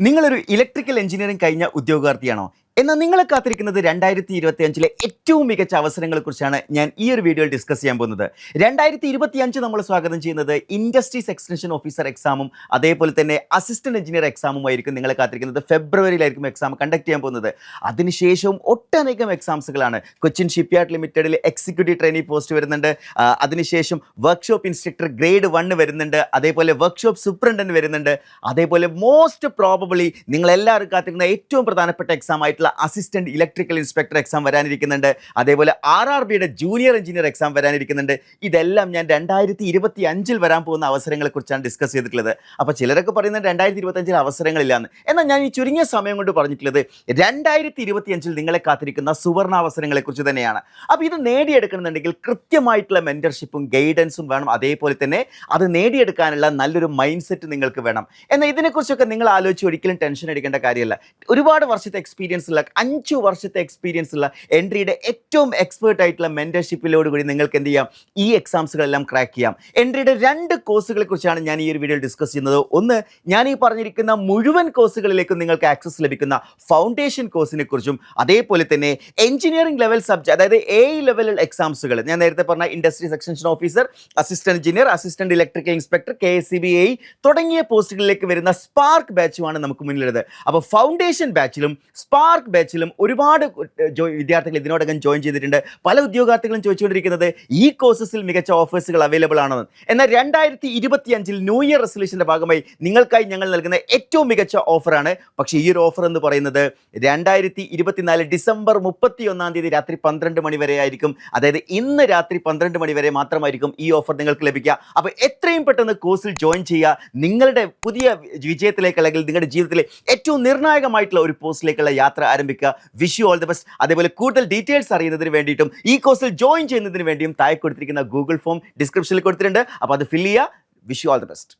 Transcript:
നിങ്ങളൊരു electrical engineering കഴിഞ്ഞ ഉദ്യോഗാർത്ഥിയാണോ? എന്നാൽ നിങ്ങളെ കാത്തിരിക്കുന്നത് 2025 ഏറ്റവും മികച്ച അവസരങ്ങളെക്കുറിച്ചാണ് ഞാൻ ഈ ഒരു വീഡിയോയിൽ ഡിസ്കസ് ചെയ്യാൻ പോകുന്നത്. 2025 നമ്മൾ സ്വാഗതം ചെയ്യുന്നത് ഇൻഡസ്ട്രീസ് എക്സ്റ്റൻഷൻ ഓഫീസർ എക്സാമും അതേപോലെ തന്നെ അസിസ്റ്റന്റ് എഞ്ചിനീയർ എക്സാമും ആയിരിക്കും നിങ്ങളെ കാത്തിരിക്കുന്നത്. ഫെബ്രുവരിയിലായിരിക്കും എക്സാം കണ്ടക്ട് ചെയ്യാൻ പോകുന്നത്. അതിനുശേഷവും ഒട്ടനേകം എക്സാംസുകളാണ്. കൊച്ചിൻ ഷിപ്പ്യാർഡ് ലിമിറ്റഡിൽ എക്സിക്യൂട്ടീവ് ട്രെയിനി പോസ്റ്റ് വരുന്നുണ്ട്. അതിനുശേഷം വർക്ക്ഷോപ്പ് ഇൻസ്ട്രക്ടർ ഗ്രേഡ് 1 വരുന്നുണ്ട്. അതേപോലെ വർക്ക്ഷോപ്പ് സൂപ്രണ്ടന്റ് വരുന്നുണ്ട്. അതേപോലെ മോസ്റ്റ് പ്രോബബിളി നിങ്ങളെല്ലാവരും കാത്തിരിക്കുന്ന ഏറ്റവും പ്രധാനപ്പെട്ട എക്സാം ആയിട്ടുള്ള അസിസ്റ്റന്റ് ഇലക്ട്രിക്കൽ ഇൻസ്പെക്ടർ എക്സാം വരാനിരിക്കുന്നുണ്ട്. അതേപോലെ RRBയുടെ ജൂനിയർ എഞ്ചിനീയർ എക്സാം വരാനിരിക്കുന്നുണ്ട്. ഇതെല്ലാം ഞാൻ 2025 വരാൻ പോകുന്ന അവസരങ്ങളെ കുറിച്ചാണ് ഡിസ്കസ് ചെയ്തിട്ടുള്ളത്. അപ്പോൾ ചിലരൊക്കെ പറയുന്നത് 2025 അവസരങ്ങളില്ലാന്ന്. എന്നാൽ ഞാൻ ഈ ചുരുങ്ങിയ സമയം കൊണ്ട് പറഞ്ഞിട്ടുള്ളത് 2025 നിങ്ങളെ കാത്തിരിക്കുന്ന സുവർണാവസരങ്ങളെ കുറിച്ച് തന്നെയാണ്. അപ്പോൾ ഇത് നേടിയെടുക്കണമെന്നുണ്ടെങ്കിൽ കൃത്യമായിട്ടുള്ള മെന്റർഷിപ്പും ഗൈഡൻസും വേണം. അതേപോലെ തന്നെ അത് നേടിയെടുക്കാനുള്ള നല്ലൊരു മൈൻഡ് സെറ്റ് നിങ്ങൾക്ക് വേണം. എന്നാൽ ഇതിനെക്കുറിച്ചൊക്കെ നിങ്ങൾ ആലോചിച്ച് ഒരിക്കലും ടെൻഷൻ അടിക്കേണ്ട കാര്യമല്ല. ഒരുപാട് വർഷത്തെ എക്സ്പീരിയൻസ് ഉള്ള 5 വർഷത്തെ എക്സ്പീരിയൻസ് ഉള്ള എൻട്രിയുടെ ഏറ്റവും എക്സ്പേർട്ട് ആയിട്ടുള്ള മെന്റർഷിപ്പിലോടുകൂടി നിങ്ങൾക്ക് എന്ത് ചെയ്യാം, ഈ എക്സാംസുകളെല്ലാം ക്രാക്ക് ചെയ്യാം. എൻട്രിയുടെ 2 കോഴ്സുകളെ കുറിച്ചാണ് ഞാൻ ഈ ഒരു വീഡിയോയിൽ ഡിസ്കസ് ചെയ്യുന്നത്. ഒന്ന്, ഞാൻ ഈ പറഞ്ഞിരിക്കുന്ന മുഴുവൻ കോഴ്സുകളിലേക്കും നിങ്ങൾക്ക് ആക്സസ് ലഭിക്കുന്ന ഫൗണ്ടേഷൻ കോഴ്സിനെ കുറിച്ചും അതേപോലെ തന്നെ എഞ്ചിനീയറിംഗ് ലെവൽ സബ്ജക്ട്, അതായത് ലെവൽ എക്സാംസുകൾ ഞാൻ നേരത്തെ പറഞ്ഞ industries extension officer, assistant engineer, assistant electrical inspector, KSEB AE തുടങ്ങിയ പോസ്റ്റുകളിലേക്ക് വരുന്ന സ്പാർക്ക് ബാച്ചുമാണ് നമുക്ക് മുന്നിലുള്ളത്. അപ്പോൾ ഫൗണ്ടേഷൻ ബാച്ചിലും സ്പാർക്ക് ബാച്ചിലും ഒരുപാട് വിദ്യാർത്ഥികൾ ഇതിനോടകം ജോയിൻ ചെയ്തിട്ടുണ്ട്. പല ഉദ്യോഗാർത്ഥികളും ചോദിച്ചുകൊണ്ടിരിക്കുന്നത് ഈ കോഴ്സസിൽ മികച്ച ഓഫേഴ്സുകൾ അവൈലബിൾ ആണെന്ന്. എന്നാൽ 2025 ന്യൂ ഇയർ റെസൊല്യൂഷന്റെ ഭാഗമായി നിങ്ങൾക്കായി ഞങ്ങൾ നൽകുന്ന ഏറ്റവും മികച്ച ഓഫറാണ്. പക്ഷേ ഈ ഒരു ഓഫർ എന്ന് പറയുന്നത് 2024 ഡിസംബർ 31 രാത്രി 12 മണി വരെ ആയിരിക്കും. അതായത് ഇന്ന് രാത്രി 12 മണി വരെ മാത്രമായിരിക്കും ഈ ഓഫർ നിങ്ങൾക്ക് ലഭിക്കുക. അപ്പോൾ എത്രയും പെട്ടെന്ന് കോഴ്സിൽ ജോയിൻ ചെയ്യുക. നിങ്ങളുടെ പുതിയ വിജയത്തിലേക്ക് അല്ലെങ്കിൽ നിങ്ങളുടെ ജീവിതത്തിലെ ഏറ്റവും നിർണായകമായിട്ടുള്ള ഒരു പോസ്റ്റിലേക്കുള്ള യാത്ര ആരംഭിക്കുക. Wish you all the best. അതേപോലെ കൂടുതൽ ഡീറ്റെയിൽസ് അറിയുന്നതിന് വേണ്ടിയിട്ടും ഈ കോഴ്സിൽ ജോയിൻ ചെയ്യുന്നതിന് വേണ്ടിയും താഴെ കൊടുത്തിരിക്കുന്ന ഗൂഗിൾ ഫോം ഡിസ്ക്രിപ്ഷനിൽ കൊടുത്തിട്ടുണ്ട്. അപ്പോൾ അത് ഫിൽ ചെയ്യുക. Wish you all the best.